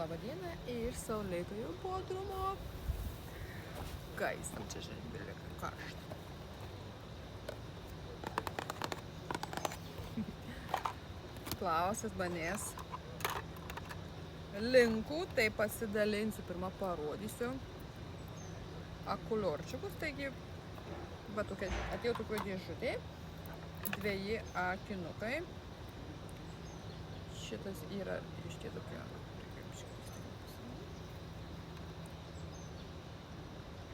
Labą dieną iš saulėtojo Bodrumo. Kaistam čia žinai, karštą. Klausas banės linkų, tai pasidalinsiu, pirmą parodysiu akuliorčiukus, taigi va tokia, atėjo tokia dėžutė, dveji akinukai. Šitas yra iš tie tokie,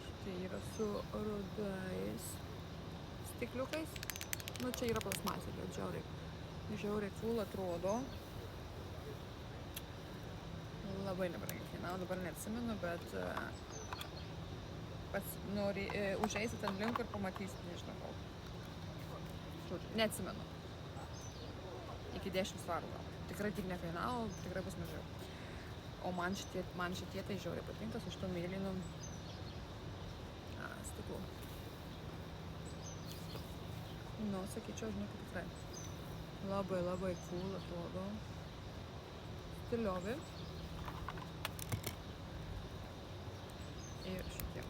šitie yra su rudais stikliukais, nu čia yra plasmasė, bet žiauriai cool atrodo. Labai nebrangiai kainavo, dabar neatsimenu, bet pats užeisit ant linko ir pamatysit, nežinau kol. Neatsimenu. Iki 10 svarų gal. Tikrai tik nekainavo, tikrai bus mažiau. O man šitie tai žiauriai patinka su šitų mėlynų stiklų. Nu, sakyčiau, žinau, kad tikrai labai cool atrodo. Stiliovi. Ir šitie.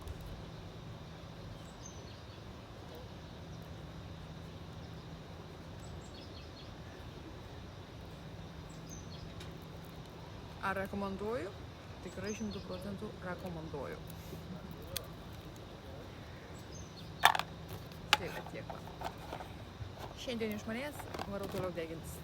Ar rekomenduoju? Tikrai 100% rekomenduoju. Tai va tiek va. Šiandien iš manęs, varau toliau degintis.